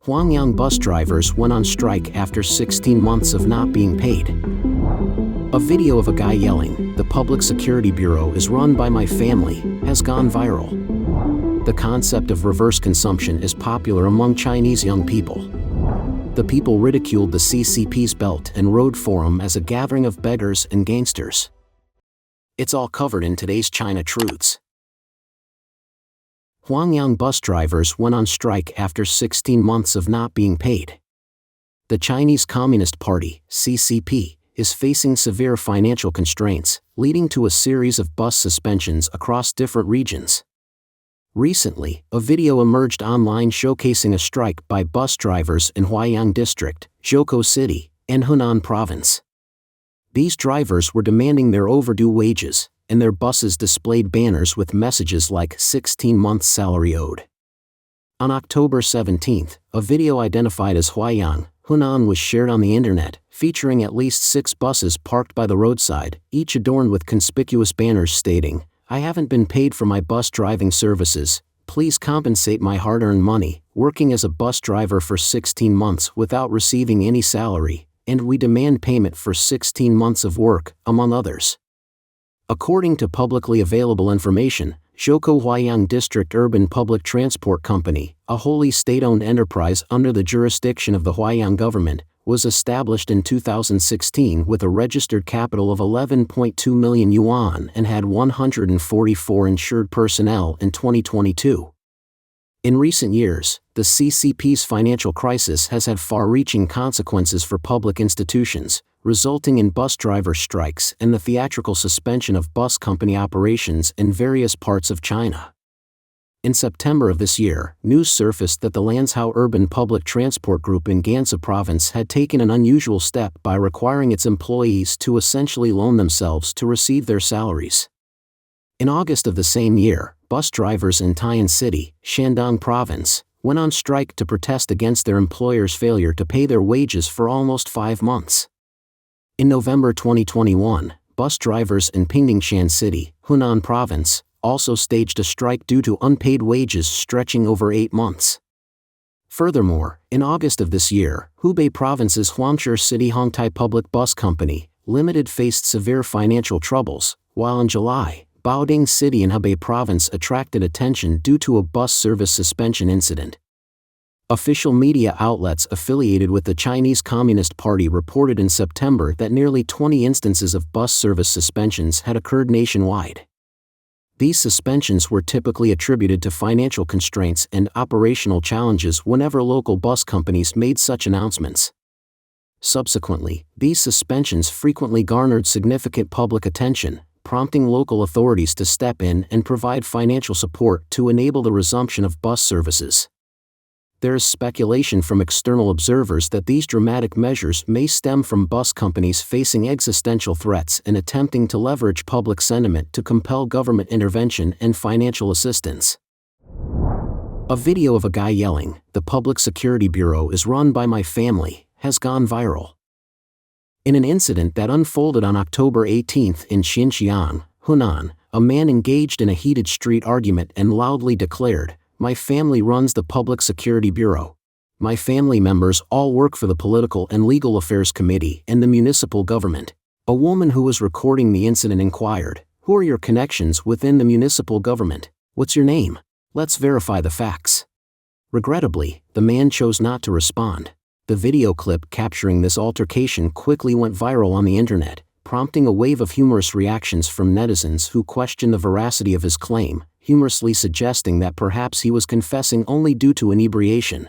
Huangyang bus drivers went on strike after 16 months of not being paid. A video of a guy yelling, "The Public Security Bureau is run by my family," has gone viral. The concept of reverse consumption is popular among Chinese young people. The people ridiculed the CCP's Belt and Road Forum as a gathering of beggars and gangsters. It's all covered in today's China Truths. Huangyang bus drivers went on strike after 16 months of not being paid. The Chinese Communist Party, CCP, is facing severe financial constraints, leading to a series of bus suspensions across different regions. Recently, a video emerged online showcasing a strike by bus drivers in Huangyang District, Zhoukou City, and Hunan Province. These drivers were demanding their overdue wages, and their buses displayed banners with messages like 16 months salary owed. On October 17, a video identified as Huangyang, Hunan was shared on the internet, featuring at least 6 buses parked by the roadside, each adorned with conspicuous banners stating, "I haven't been paid for my bus driving services, please compensate my hard-earned money, working as a bus driver for 16 months without receiving any salary, and we demand payment for 16 months of work," among others. According to publicly available information, Zhoukou Huangyang District Urban Public Transport Company, a wholly state-owned enterprise under the jurisdiction of the Huangyang government, was established in 2016 with a registered capital of 11.2 million yuan and had 144 insured personnel in 2022. In recent years, the CCP's financial crisis has had far-reaching consequences for public institutions, resulting in bus driver strikes and the theatrical suspension of bus company operations in various parts of China. In September of this year, news surfaced that the Lanzhou Urban Public Transport Group in Gansu Province had taken an unusual step by requiring its employees to essentially loan themselves to receive their salaries. In August of the same year, bus drivers in Taiyuan City, Shandong Province, went on strike to protest against their employer's failure to pay their wages for almost 5 months. In November 2021, bus drivers in Pingdingshan City, Hunan Province, also staged a strike due to unpaid wages stretching over 8 months. Furthermore, in August of this year, Hubei Province's Huangshi City Hongtai Public Bus Company, Limited faced severe financial troubles, while in July, Baoding City in Hebei Province attracted attention due to a bus service suspension incident. Official media outlets affiliated with the Chinese Communist Party reported in September that nearly 20 instances of bus service suspensions had occurred nationwide. These suspensions were typically attributed to financial constraints and operational challenges whenever local bus companies made such announcements. Subsequently, these suspensions frequently garnered significant public attention, prompting local authorities to step in and provide financial support to enable the resumption of bus services. There is speculation from external observers that these dramatic measures may stem from bus companies facing existential threats and attempting to leverage public sentiment to compel government intervention and financial assistance. A video of a guy yelling, "The Public Security Bureau is run by my family," has gone viral. In an incident that unfolded on October 18 in Xinjiang, Hunan, a man engaged in a heated street argument and loudly declared, "My family runs the Public Security Bureau. My family members all work for the Political and Legal Affairs Committee and the municipal government." A woman who was recording the incident inquired, "Who are your connections within the municipal government? What's your name? Let's verify the facts." Regrettably, the man chose not to respond. The video clip capturing this altercation quickly went viral on the internet, prompting a wave of humorous reactions from netizens who questioned the veracity of his claim, humorously suggesting that perhaps he was confessing only due to inebriation.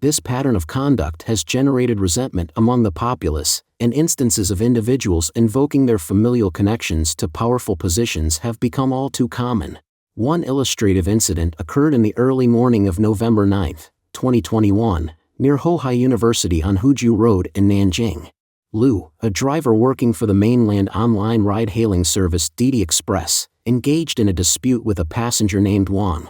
This pattern of conduct has generated resentment among the populace, and instances of individuals invoking their familial connections to powerful positions have become all too common. One illustrative incident occurred in the early morning of November 9, 2021, near Hohai University on Huju Road in Nanjing. Lu, a driver working for the mainland online ride-hailing service Didi Express, engaged in a dispute with a passenger named Wang.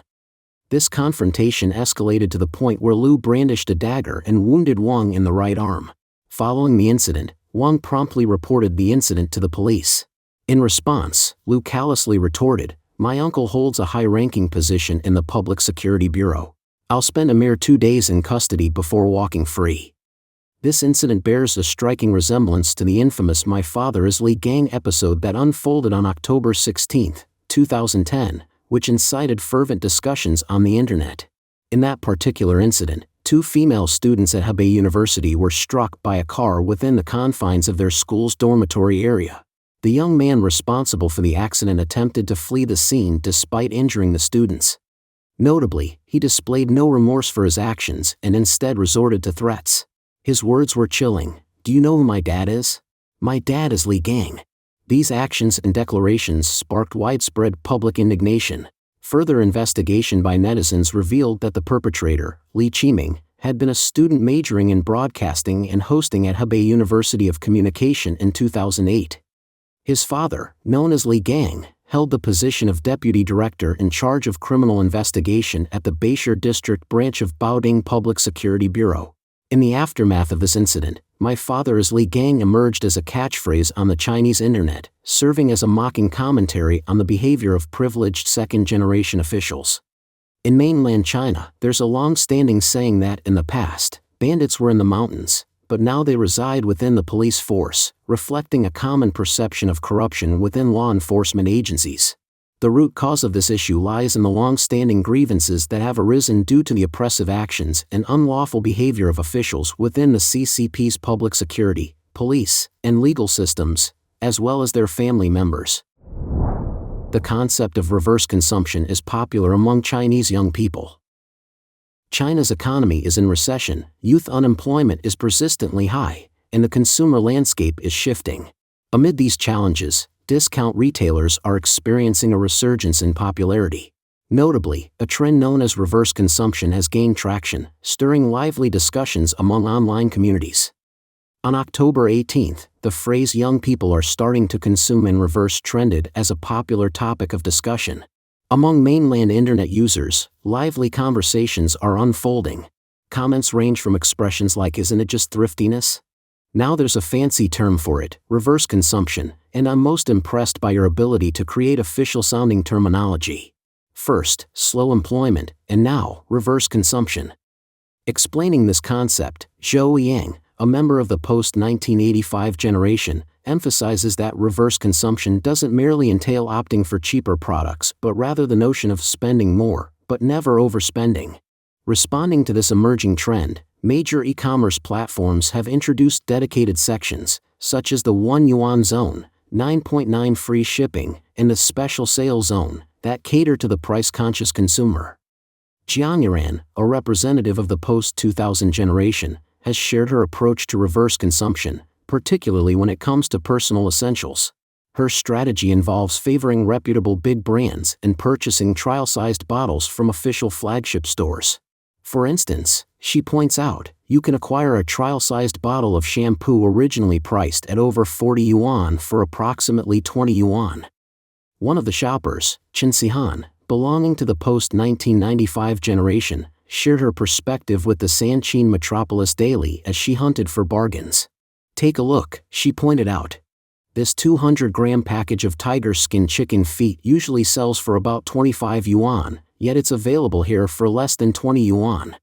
This confrontation escalated to the point where Lu brandished a dagger and wounded Wang in the right arm. Following the incident, Wang promptly reported the incident to the police. In response, Lu callously retorted, "My uncle holds a high-ranking position in the Public Security Bureau. I'll spend a mere 2 days in custody before walking free. This incident bears a striking resemblance to the infamous My Father is Li Gang episode that unfolded on October 16, 2010, which incited fervent discussions on the internet. In that particular incident, 2 female students at Hebei University were struck by a car within the confines of their school's dormitory area. The young man responsible for the accident attempted to flee the scene despite injuring the students. Notably, he displayed no remorse for his actions and instead resorted to threats. His words were chilling. "Do you know who my dad is? My dad is Li Gang." These actions and declarations sparked widespread public indignation. Further investigation by netizens revealed that the perpetrator, Li Qiming, had been a student majoring in broadcasting and hosting at Hebei University of Communication in 2008. His father, known as Li Gang, held the position of deputy director in charge of criminal investigation at the Beishir District branch of Baoding Public Security Bureau. In the aftermath of this incident, "My father is Li Gang" emerged as a catchphrase on the Chinese internet, serving as a mocking commentary on the behavior of privileged second-generation officials. In mainland China, there's a long-standing saying that, in the past, bandits were in the mountains, but now they reside within the police force, reflecting a common perception of corruption within law enforcement agencies. The root cause of this issue lies in the long-standing grievances that have arisen due to the oppressive actions and unlawful behavior of officials within the CCP's public security, police, and legal systems, as well as their family members. The concept of reverse consumption is popular among Chinese young people. China's economy is in recession, youth unemployment is persistently high, and the consumer landscape is shifting. Amid these challenges, discount retailers are experiencing a resurgence in popularity. Notably, a trend known as reverse consumption has gained traction, stirring lively discussions among online communities. On October 18, the phrase "young people are starting to consume in reverse" trended as a popular topic of discussion. Among mainland internet users, lively conversations are unfolding. Comments range from expressions like "isn't it just thriftiness?" Now there's a fancy term for it, reverse consumption, and I'm most impressed by your ability to create official-sounding terminology. First, slow employment, and now, reverse consumption. Explaining this concept, Zhou Yang, a member of the post-1985 generation, emphasizes that reverse consumption doesn't merely entail opting for cheaper products but rather the notion of spending more, but never overspending. Responding to this emerging trend, major e-commerce platforms have introduced dedicated sections, such as the 1 Yuan Zone, 9.9 free shipping, and the Special Sale Zone, that cater to the price-conscious consumer. Jiang Yuran, a representative of the post-2000 generation, has shared her approach to reverse consumption, particularly when it comes to personal essentials. Her strategy involves favoring reputable big brands and purchasing trial-sized bottles from official flagship stores. For instance, she points out, you can acquire a trial-sized bottle of shampoo originally priced at over 40 yuan for approximately 20 yuan. One of the shoppers, Chen Sihan, belonging to the post-1995 generation, shared her perspective with the Sanchin Metropolis Daily as she hunted for bargains. "Take a look," she pointed out. "This 200-gram package of tiger skin chicken feet usually sells for about 25 yuan, yet it's available here for less than 20 yuan.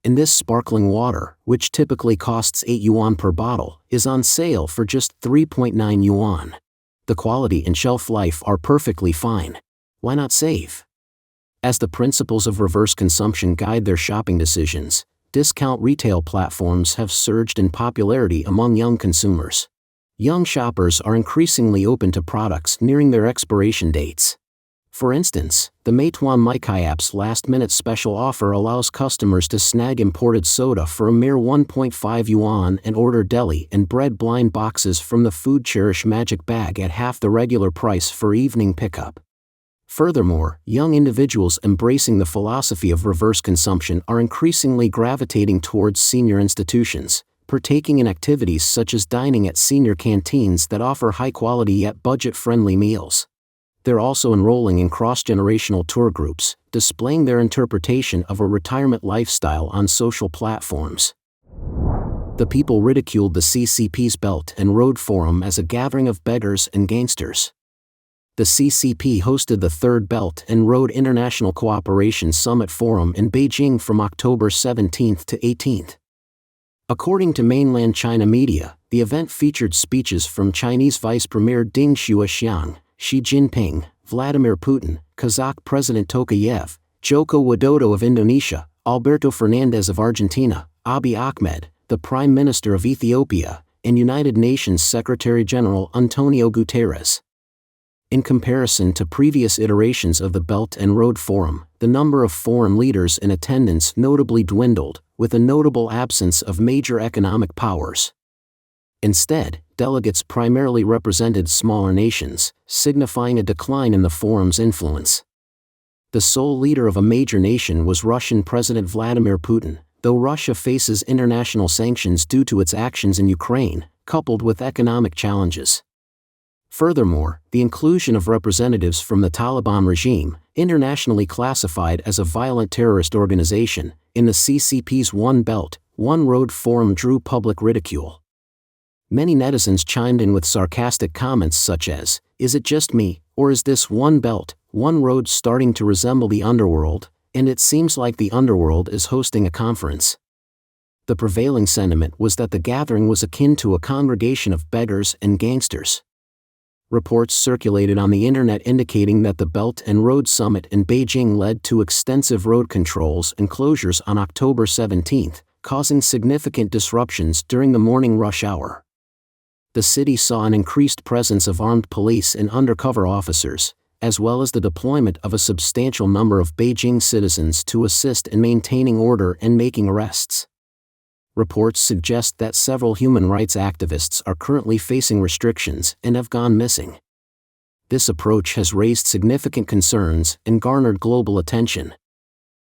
And this sparkling water, which typically costs 8 yuan per bottle, is on sale for just 3.9 yuan. The quality and shelf life are perfectly fine. Why not save?" As the principles of reverse consumption guide their shopping decisions, discount retail platforms have surged in popularity among young consumers. Young shoppers are increasingly open to products nearing their expiration dates. For instance, the Meituan Maikai app's last-minute special offer allows customers to snag imported soda for a mere 1.5 yuan and order deli and bread blind boxes from the Food Cherish Magic Bag at half the regular price for evening pickup. Furthermore, young individuals embracing the philosophy of reverse consumption are increasingly gravitating towards senior institutions, partaking in activities such as dining at senior canteens that offer high-quality yet budget-friendly meals. They're also enrolling in cross-generational tour groups, displaying their interpretation of a retirement lifestyle on social platforms. The people ridiculed the CCP's Belt and Road Forum as a gathering of beggars and gangsters. The CCP hosted the Third Belt and Road International Cooperation Summit Forum in Beijing from October 17 to 18. According to mainland China media, the event featured speeches from Chinese Vice Premier Deng Xiaoxiang, Xi Jinping, Vladimir Putin, Kazakh President Tokayev, Joko Widodo of Indonesia, Alberto Fernandez of Argentina, Abiy Ahmed, the Prime Minister of Ethiopia, and United Nations Secretary-General Antonio Guterres. In comparison to previous iterations of the Belt and Road Forum, the number of foreign leaders in attendance notably dwindled, with a notable absence of major economic powers. Instead, delegates primarily represented smaller nations, signifying a decline in the forum's influence. The sole leader of a major nation was Russian President Vladimir Putin, though Russia faces international sanctions due to its actions in Ukraine, coupled with economic challenges. Furthermore, the inclusion of representatives from the Taliban regime, internationally classified as a violent terrorist organization, in the CCP's One Belt, One Road Forum drew public ridicule. Many netizens chimed in with sarcastic comments such as, "Is it just me, or is this One Belt, One Road starting to resemble the underworld, and it seems like the underworld is hosting a conference?" The prevailing sentiment was that the gathering was akin to a congregation of beggars and gangsters. Reports circulated on the internet indicating that the Belt and Road Summit in Beijing led to extensive road controls and closures on October 17, causing significant disruptions during the morning rush hour. The city saw an increased presence of armed police and undercover officers, as well as the deployment of a substantial number of Beijing citizens to assist in maintaining order and making arrests. Reports suggest that several human rights activists are currently facing restrictions and have gone missing. This approach has raised significant concerns and garnered global attention.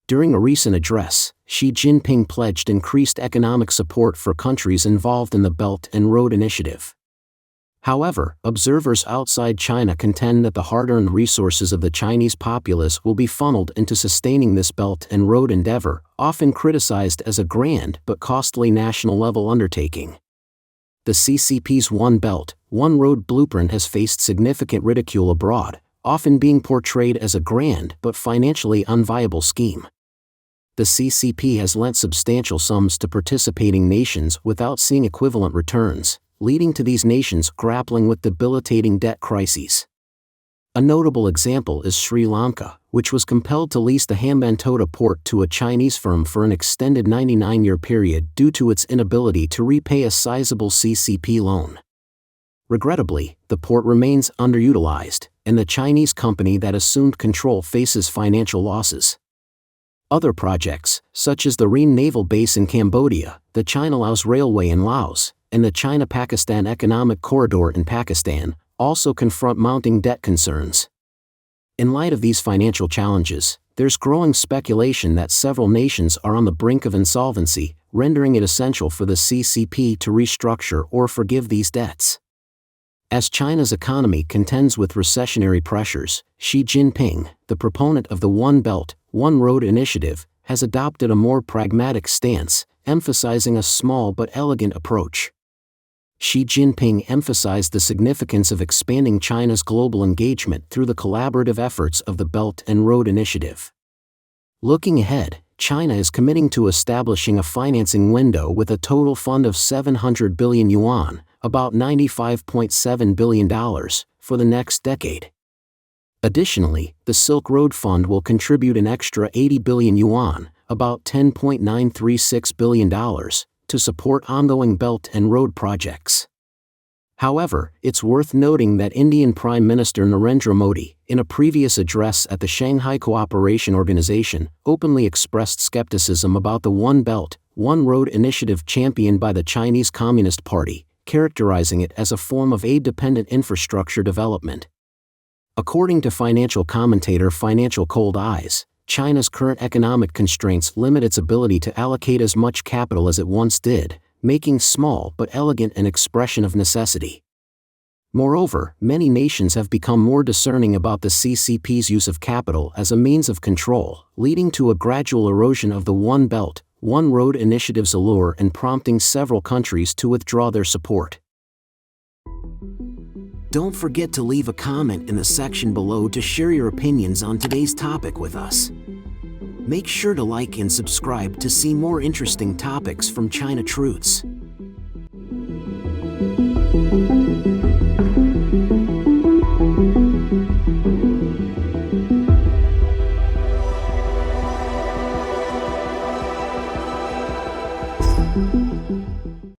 During a recent address, Xi Jinping pledged increased economic support for countries involved in the Belt and Road Initiative. However, observers outside China contend that the hard-earned resources of the Chinese populace will be funneled into sustaining this Belt and Road endeavor, often criticized as a grand but costly national-level undertaking. The CCP's One Belt, One Road blueprint has faced significant ridicule abroad, often being portrayed as a grand but financially unviable scheme. The CCP has lent substantial sums to participating nations without seeing equivalent returns, leading to these nations grappling with debilitating debt crises. A notable example is Sri Lanka, which was compelled to lease the Hambantota port to a Chinese firm for an extended 99-year period due to its inability to repay a sizable CCP loan. Regrettably, the port remains underutilized, and the Chinese company that assumed control faces financial losses. Other projects, such as the Reen Naval Base in Cambodia, the China-Laos Railway in Laos, and the China-Pakistan Economic Corridor in Pakistan, also confront mounting debt concerns. In light of these financial challenges, there's growing speculation that several nations are on the brink of insolvency, rendering it essential for the CCP to restructure or forgive these debts. As China's economy contends with recessionary pressures, Xi Jinping, the proponent of the One Belt, One Road initiative, has adopted a more pragmatic stance, emphasizing a small but elegant approach. Xi Jinping emphasized the significance of expanding China's global engagement through the collaborative efforts of the Belt and Road Initiative. Looking ahead, China is committing to establishing a financing window with a total fund of 700 billion yuan, about $95.7 billion, for the next decade. Additionally, the Silk Road Fund will contribute an extra 80 billion yuan, about $10.936 billion, to support ongoing Belt and Road projects. However, it's worth noting that Indian Prime Minister Narendra Modi, in a previous address at the Shanghai Cooperation Organization, openly expressed skepticism about the One Belt, One Road initiative championed by the Chinese Communist Party, characterizing it as a form of aid-dependent infrastructure development. According to financial commentator Financial Cold Eyes, China's current economic constraints limit its ability to allocate as much capital as it once did, making small but elegant an expression of necessity. Moreover, many nations have become more discerning about the CCP's use of capital as a means of control, leading to a gradual erosion of the One Belt, One Road initiative's allure and prompting several countries to withdraw their support. Don't forget to leave a comment in the section below to share your opinions on today's topic with us. Make sure to like and subscribe to see more interesting topics from China Truths.